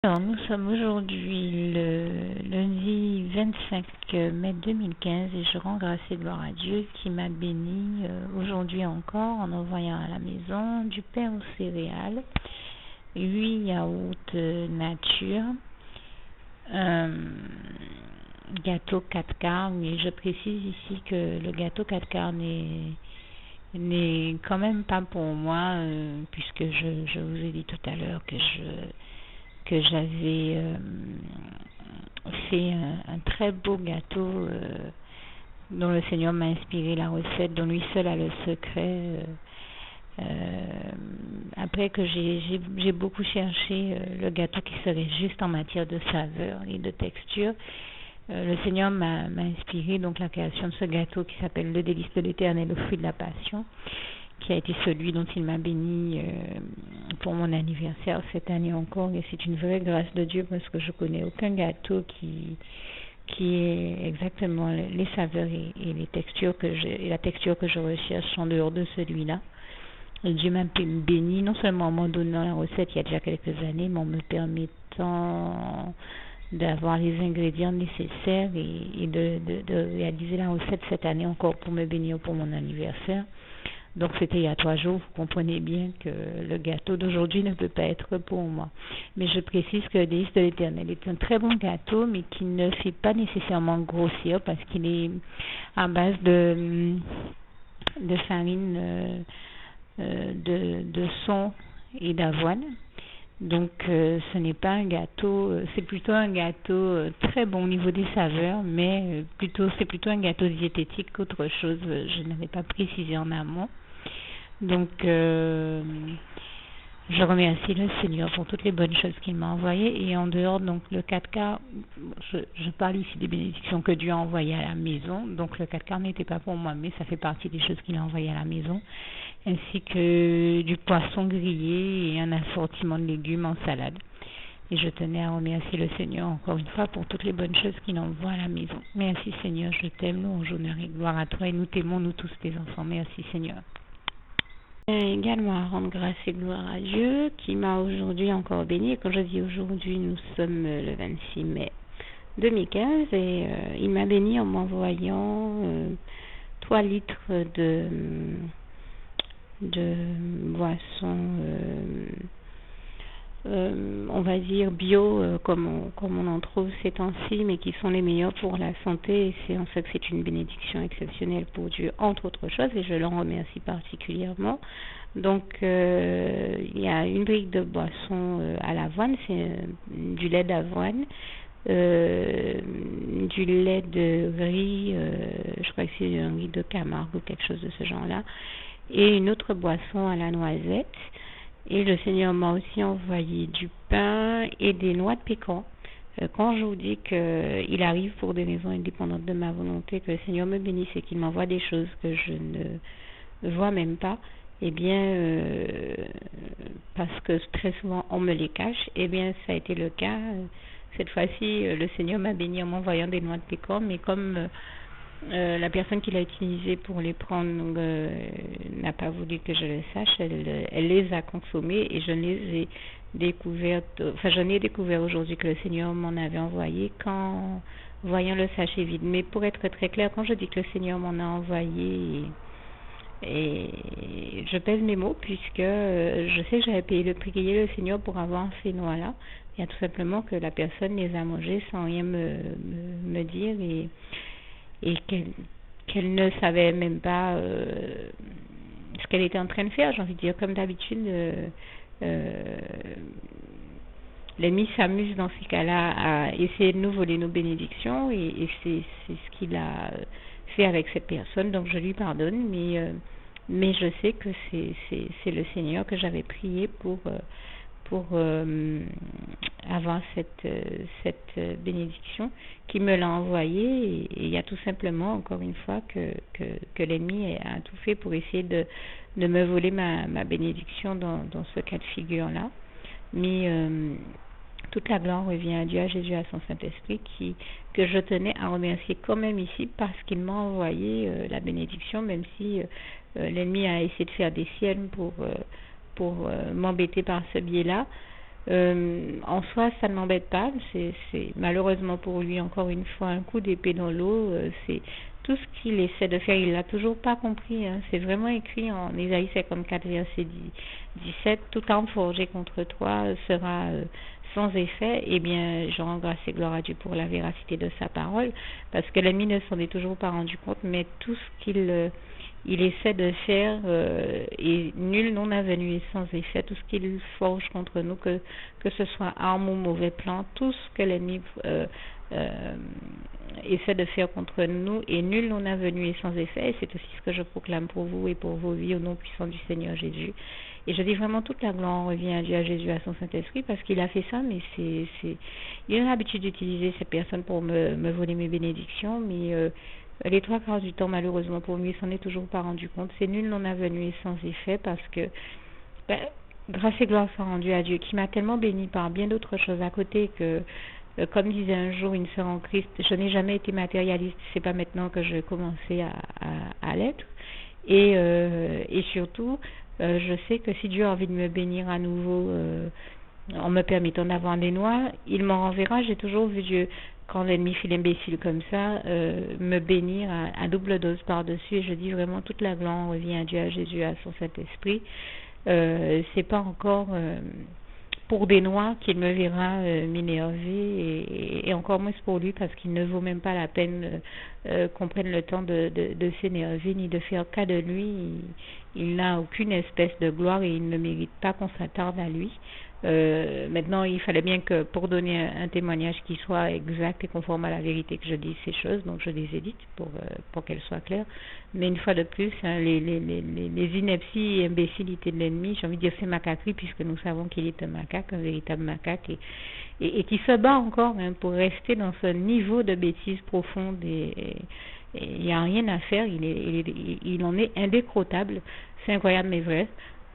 Alors, nous sommes aujourd'hui le lundi 25 mai 2015 et je rends grâce et gloire à Dieu qui m'a béni aujourd'hui encore en envoyant à la maison du pain aux céréales, 8 yaourts nature, un gâteau 4 quarts, mais je précise ici que le gâteau 4 quarts n'est quand même pas pour moi, puisque je vous ai dit tout à l'heure que j'avais fait un très beau gâteau dont le Seigneur m'a inspiré la recette, dont lui seul a le secret. Après que j'ai beaucoup cherché le gâteau qui serait juste en matière de saveur et de texture, le Seigneur m'a inspiré donc la création de ce gâteau qui s'appelle le délice de l'Éternel, le fruit de la passion, qui a été celui dont il m'a béni pour mon anniversaire cette année encore, et c'est une vraie grâce de Dieu parce que je connais aucun gâteau qui est exactement les saveurs et les textures et la texture que je recherche en dehors de celui-là. Et Dieu m'a béni non seulement en m'en donnant la recette il y a déjà quelques années, mais en me permettant d'avoir les ingrédients nécessaires et de réaliser la recette cette année encore pour me bénir pour mon anniversaire. Donc c'était il y a 3 jours, vous comprenez bien que le gâteau d'aujourd'hui ne peut pas être pour moi. Mais je précise que le délice de l'Éternel est un très bon gâteau, mais qui ne fait pas nécessairement grossir parce qu'il est à base de farine de son et d'avoine. Donc ce n'est pas un gâteau, c'est plutôt un gâteau très bon au niveau des saveurs, mais c'est plutôt un gâteau diététique qu'autre chose. Je n'avais pas précisé en amont. Donc je remercie le Seigneur pour toutes les bonnes choses qu'il m'a envoyées. Et en dehors, donc le 4 quarts, je parle ici des bénédictions que Dieu a envoyées à la maison. Donc le 4 quarts n'était pas pour moi, mais ça fait partie des choses qu'il a envoyées à la maison, ainsi que du poisson grillé et un assortiment de légumes en salade. Et je tenais à remercier le Seigneur encore une fois pour toutes les bonnes choses qu'il envoie à la maison. Merci Seigneur, je t'aime, louange, honneur et gloire à toi, et nous t'aimons, nous tous tes enfants. Merci Seigneur. Également à rendre grâce et gloire à Dieu qui m'a aujourd'hui encore béni. Et quand je dis aujourd'hui, nous sommes le 26 mai 2015 et il m'a béni en m'envoyant 3 litres de boissons, on va dire bio, comme on en trouve ces temps-ci, mais qui sont les meilleurs pour la santé. Et c'est en ça que c'est une bénédiction exceptionnelle pour Dieu, entre autres choses, et je l'en remercie particulièrement. Donc il y a une brique de boisson à l'avoine, c'est du lait d'avoine, du lait de riz, je crois que c'est un riz de Camargue ou quelque chose de ce genre-là, et une autre boisson à la noisette. Et le Seigneur m'a aussi envoyé du pain et des noix de pécan. Quand je vous dis qu'il arrive pour des raisons indépendantes de ma volonté, que le Seigneur me bénisse et qu'il m'envoie des choses que je ne vois même pas, eh bien, parce que très souvent on me les cache, eh bien ça a été le cas. Cette fois-ci, le Seigneur m'a béni en m'envoyant des noix de pécan, mais comme la personne qui l'a utilisé pour les prendre n'a pas voulu que je le sache, elle les a consommées et je les ai découvertes, j'en ai découvert aujourd'hui que le Seigneur m'en avait envoyé qu'en voyant le sachet vide. Mais pour être très clair, quand je dis que le Seigneur m'en a envoyé, et je pèse mes mots puisque je sais que j'avais payé le prix qu'il y a le Seigneur pour avoir ces noix-là. Il y a tout simplement que la personne les a mangées sans rien me dire et qu'elle ne savait même pas ce qu'elle était en train de faire. J'ai envie de dire, comme d'habitude, l'ennemi s'amuse dans ces cas-là à essayer de nous voler nos bénédictions, et c'est ce qu'il a fait avec cette personne. Donc je lui pardonne, mais je sais que c'est le Seigneur que j'avais prié pour avoir cette bénédiction qui me l'a envoyée, et il y a tout simplement encore une fois que l'ennemi a tout fait pour essayer de me voler ma bénédiction dans ce cas de figure là. Mais toute la gloire revient à Dieu, à Jésus, à son Saint-Esprit que je tenais à remercier quand même ici parce qu'il m'a envoyé la bénédiction, même si l'ennemi a essayé de faire des siennes pour m'embêter par ce biais-là. En soi, ça ne m'embête pas. C'est malheureusement pour lui, encore une fois, un coup d'épée dans l'eau. C'est tout ce qu'il essaie de faire, il l'a toujours pas compris. Hein. C'est vraiment écrit en Ésaïe 54, verset 17. Toute arme forgée contre toi sera sans effet. Eh bien, je rends grâce et gloire à Dieu pour la véracité de sa parole, parce que l'ennemi ne s'en est toujours pas rendu compte, mais tout ce il essaie de faire et nul non avenu est sans effet. Tout ce qu'il forge contre nous, que ce soit arme ou mauvais plan, tout ce que l'ennemi essaie de faire contre nous et nul non avenu est sans effet. Et c'est aussi ce que je proclame pour vous et pour vos vies au nom puissant du Seigneur Jésus. Et je dis vraiment toute la gloire revient à Dieu, à Jésus, à son Saint-Esprit, parce qu'il a fait ça, mais il a l'habitude d'utiliser ces personnes pour me voler mes bénédictions, mais les trois quarts du temps, malheureusement pour lui, il s'en est toujours pas rendu compte. C'est nul non avenu et sans effet, parce que grâce et gloire soit rendue à Dieu, qui m'a tellement béni par bien d'autres choses à côté que, comme disait un jour une sœur en Christ, je n'ai jamais été matérialiste, c'est pas maintenant que je commençais à l'être. Et surtout, je sais que si Dieu a envie de me bénir à nouveau en me permettant d'avoir des noix, il m'en renverra. J'ai toujours vu Dieu, quand l'ennemi fait l'imbécile comme ça, me bénir à double dose par-dessus. Et je dis vraiment toute la gloire revient à Dieu, à Jésus, à son Saint-Esprit. C'est pas encore pour des noix qu'il me verra m'énerver, et encore moins pour lui, parce qu'il ne vaut même pas la peine qu'on prenne le temps de s'énerver ni de faire cas de lui. Il n'a aucune espèce de gloire et il ne mérite pas qu'on s'attarde à lui. Maintenant, il fallait bien que pour donner un témoignage qui soit exact et conforme à la vérité, que je dise ces choses, donc je les édite pour qu'elles soient claires. Mais une fois de plus, hein, les inepties et imbécilités de l'ennemi, j'ai envie de dire c'est macaquerie, puisque nous savons qu'il est un macaque, un véritable macaque, et qui se bat encore hein, pour rester dans ce niveau de bêtise profonde, et il n'y a rien à faire, il en est indécrottable. C'est incroyable mais vrai,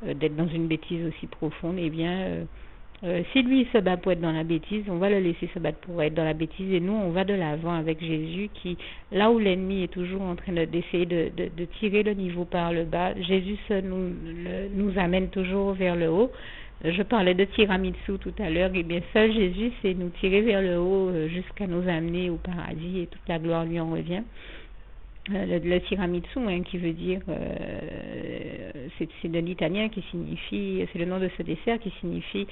d'être dans une bêtise aussi profonde. Eh bien, si lui il se bat pour être dans la bêtise, on va le laisser se battre pour être dans la bêtise, et nous on va de l'avant avec Jésus, qui, là où l'ennemi est toujours en train d'essayer de tirer le niveau par le bas, Jésus nous amène toujours vers le haut. Je parlais de tiramisu tout à l'heure, et bien seul Jésus c'est nous tirer vers le haut jusqu'à nous amener au paradis, et toute la gloire lui en revient. Le tiramisu, hein, qui veut dire, c'est de l'italien, qui signifie, c'est le nom de ce dessert qui signifie,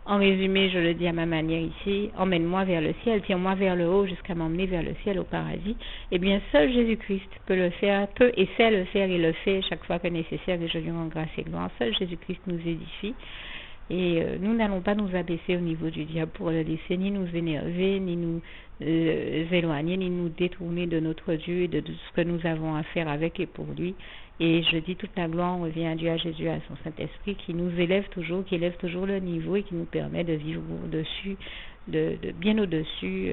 en résumé, je le dis à ma manière ici, emmène-moi vers le ciel, tire-moi vers le haut jusqu'à m'emmener vers le ciel, au paradis. Eh bien, seul Jésus-Christ peut le faire, peut et sait le faire, et le fait chaque fois que nécessaire, et je lui rends grâce et gloire. Seul Jésus-Christ nous édifie. Et nous n'allons pas nous abaisser au niveau du diable pour le laisser ni nous énerver, ni nous éloigner, ni nous détourner de notre Dieu et de ce que nous avons à faire avec et pour lui. Et je dis toute la gloire revient à Dieu, à Jésus, à son Saint-Esprit, qui nous élève toujours, qui élève toujours le niveau et qui nous permet de vivre au-dessus, bien au-dessus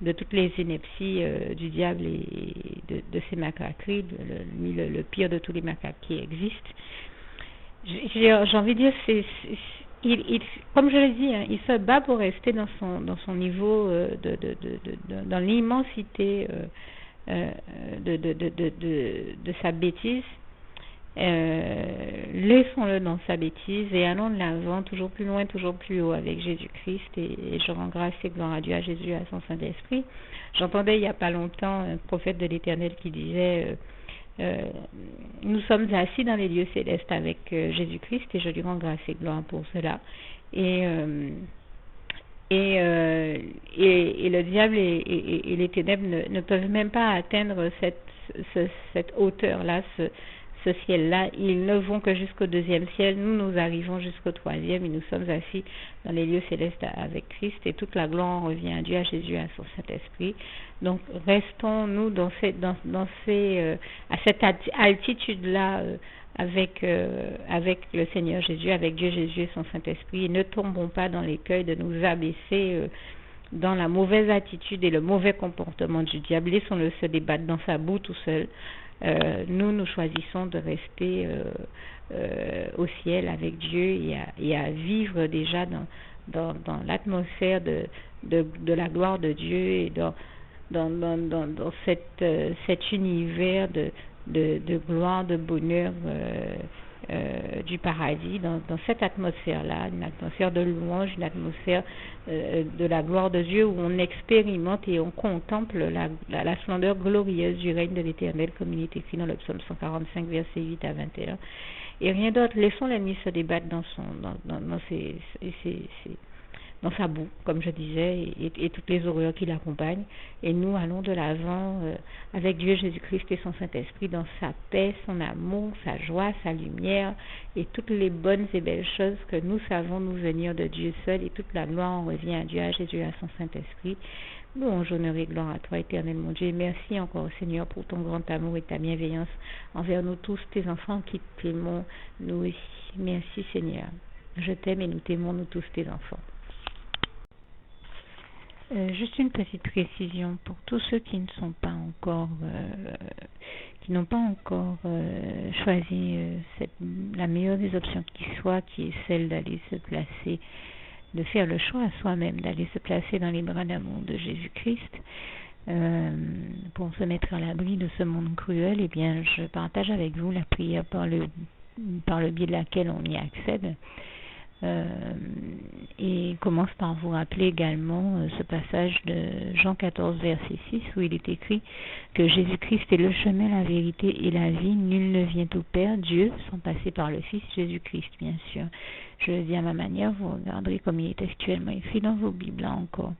de toutes les inepties du diable et de ses macaqueries, le pire de tous les macaques qui existent. J'ai envie de dire, comme je l'ai dit, hein, il se bat pour rester dans son niveau, dans l'immensité de sa bêtise. Laissons-le dans sa bêtise et allons de l'avant, toujours plus loin, toujours plus haut avec Jésus-Christ, et je rends grâce et gloire à Dieu, à Jésus, à son Saint-Esprit. J'entendais il n'y a pas longtemps un prophète de l'Éternel qui disait nous sommes assis dans les lieux célestes avec Jésus-Christ, et je lui rends grâce et gloire pour cela. Et le diable et les ténèbres ne peuvent même pas atteindre cette hauteur-là, ce ciel-là. Ils ne vont que jusqu'au deuxième ciel. Nous arrivons jusqu'au troisième, et nous sommes assis dans les lieux célestes avec Christ, et toute la gloire revient à Dieu, à Jésus, à son Saint-Esprit. Donc restons-nous à cette altitude-là avec le Seigneur Jésus, avec Dieu Jésus et son Saint-Esprit, et ne tombons pas dans l'écueil de nous abaisser dans la mauvaise attitude et le mauvais comportement du diable. Laissons-le se débattre dans sa boue tout seul. Nous choisissons de rester au ciel avec Dieu, et à vivre déjà dans l'atmosphère de la gloire de Dieu, et dans cet univers de gloire, de bonheur du paradis, dans cette atmosphère-là, une atmosphère de louange, une atmosphère de la gloire de Dieu, où on expérimente et on contemple la splendeur glorieuse du règne de l'Éternel, comme il est écrit dans le psaume 145, versets 8 à 21. Et rien d'autre. Laissons l'ennemi se débattre dans sa boue, comme je disais, et toutes les horreurs qui l'accompagnent. Et nous allons de l'avant avec Dieu Jésus-Christ et son Saint-Esprit dans sa paix, son amour, sa joie, sa lumière et toutes les bonnes et belles choses que nous savons nous venir de Dieu seul, et toute la gloire en revient à Dieu, à Jésus et à son Saint-Esprit. Louange, honneur et gloire à toi, éternel mon Dieu. Merci encore, Seigneur, pour ton grand amour et ta bienveillance envers nous tous, tes enfants qui t'aimons, nous aussi. Merci, Seigneur. Je t'aime et nous t'aimons, nous tous, tes enfants. Juste une petite précision pour tous ceux qui ne sont pas encore, qui n'ont pas encore choisi la meilleure des options qui soit, qui est celle d'aller se placer, de faire le choix à soi-même, d'aller se placer dans les bras d'amour de Jésus-Christ, pour se mettre à l'abri de ce monde cruel. Eh bien, je partage avec vous la prière par le biais de laquelle on y accède. Et commence par vous rappeler également ce passage de Jean 14, verset 6, où il est écrit que Jésus-Christ est le chemin, la vérité et la vie. Nul ne vient au Père, Dieu, sans passer par le Fils Jésus-Christ, bien sûr. Je le dis à ma manière, vous regarderez comme il est actuellement écrit dans vos Bibles là encore.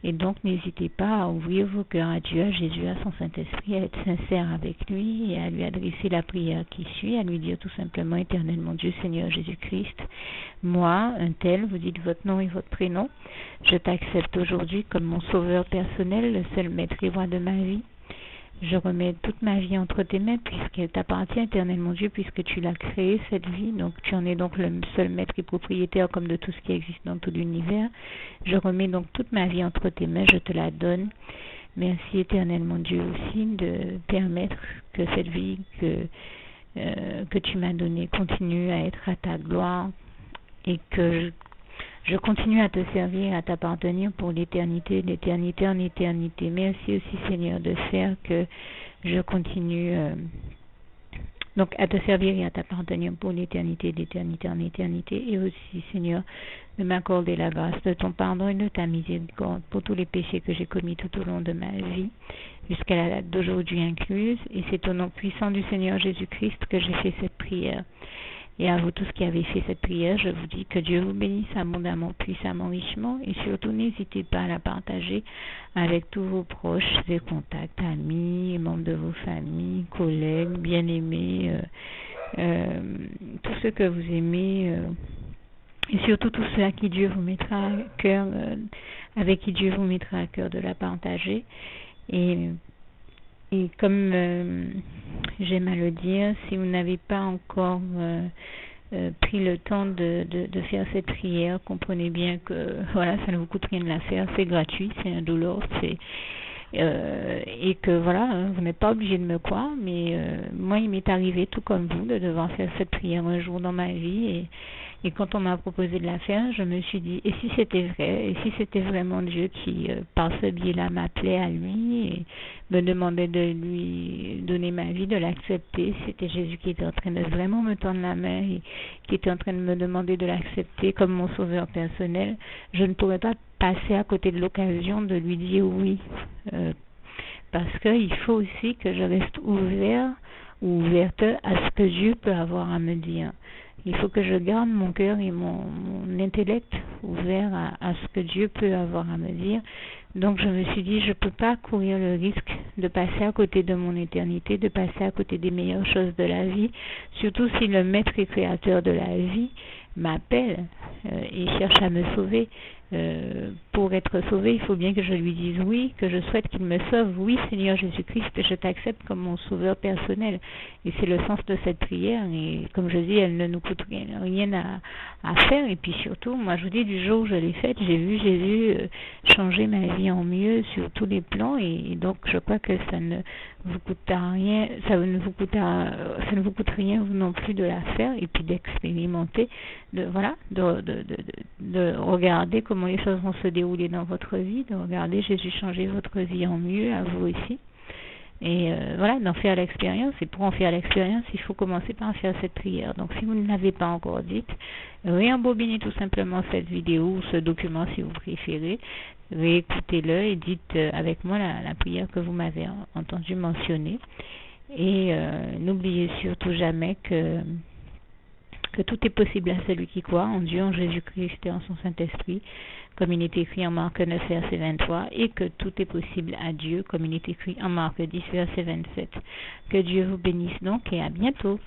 Et donc, n'hésitez pas à ouvrir vos cœurs à Dieu, à Jésus, à son Saint-Esprit, à être sincère avec lui et à lui adresser la prière qui suit, à lui dire tout simplement: Éternel mon Dieu, Seigneur Jésus-Christ, moi, un tel, vous dites votre nom et votre prénom, je t'accepte aujourd'hui comme mon sauveur personnel, le seul maître et roi de ma vie. Je remets toute ma vie entre tes mains, puisqu'elle t'appartient, éternel mon Dieu, puisque tu l'as créée, cette vie. Donc tu en es donc le seul maître et propriétaire comme de tout ce qui existe dans tout l'univers. Je remets donc toute ma vie entre tes mains, je te la donne. Merci, éternel mon Dieu, aussi de permettre que cette vie que tu m'as donnée continue à être à ta gloire, et que je continue à te servir, à t'appartenir pour l'éternité, d'éternité en éternité. Merci aussi, Seigneur, de faire que je continue donc à te servir et à t'appartenir pour l'éternité, d'éternité en éternité. Et aussi, Seigneur, de m'accorder la grâce de ton pardon et de ta miséricorde pour tous les péchés que j'ai commis tout au long de ma vie, jusqu'à la date d'aujourd'hui incluse. Et c'est au nom puissant du Seigneur Jésus-Christ que j'ai fait cette prière. Et à vous tous qui avez fait cette prière, je vous dis que Dieu vous bénisse abondamment, puissamment, richement, et surtout n'hésitez pas à la partager avec tous vos proches et contacts, amis, membres de vos familles, collègues, bien-aimés, tous ceux que vous aimez, et surtout tous ceux à qui Dieu vous mettra à cœur, avec qui Dieu vous mettra à cœur de la partager. Et comme j'aime à le dire, si vous n'avez pas encore pris le temps de faire cette prière, comprenez bien que voilà, ça ne vous coûte rien de la faire, c'est gratuit, c'est indolore, et que voilà, vous n'êtes pas obligé de me croire, mais moi il m'est arrivé tout comme vous de devoir faire cette prière un jour dans ma vie, et quand on m'a proposé de la faire, je me suis dit, et si c'était vrai, et si c'était vraiment Dieu qui, par ce biais-là, m'appelait à lui et me demandait de lui donner ma vie, de l'accepter, c'était Jésus qui était en train de vraiment me tendre la main et qui était en train de me demander de l'accepter comme mon sauveur personnel, je ne pourrais pas passer à côté de l'occasion de lui dire oui, parce qu'il faut aussi que je reste ouvert ou ouverte à ce que Dieu peut avoir à me dire. Il faut que je garde mon cœur et mon intellect ouverts à ce que Dieu peut avoir à me dire. Donc je me suis dit, je ne peux pas courir le risque de passer à côté de mon éternité, de passer à côté des meilleures choses de la vie, surtout si le maître et créateur de la vie m'appelle et cherche à me sauver. Pour être sauvé, il faut bien que je lui dise oui, que je souhaite qu'il me sauve. Oui, Seigneur Jésus-Christ, je t'accepte comme mon sauveur personnel. Et c'est le sens de cette prière. Et comme je dis, elle ne nous coûte rien à faire. Et puis surtout, moi je vous dis, du jour où je l'ai faite, j'ai vu Jésus changer ma vie en mieux sur tous les plans. Et donc je crois que ça ne vous coûtera rien, ça ne vous coûte rien vous non plus de la faire et puis d'expérimenter, de regarder comment les choses vont se dérouler dans votre vie, de regarder Jésus changer votre vie en mieux, à vous aussi. Et voilà, d'en faire l'expérience. Et pour en faire l'expérience, il faut commencer par faire cette prière. Donc si vous ne l'avez pas encore dite, réembobinez tout simplement cette vidéo ou ce document si vous préférez. Réécoutez-le et dites avec moi la prière que vous m'avez entendu mentionner. Et n'oubliez surtout jamais que tout est possible à celui qui croit en Dieu, en Jésus-Christ et en son Saint-Esprit, comme il est écrit en Marc 9, verset 23, et que tout est possible à Dieu, comme il est écrit en Marc 10, verset 27. Que Dieu vous bénisse donc et à bientôt.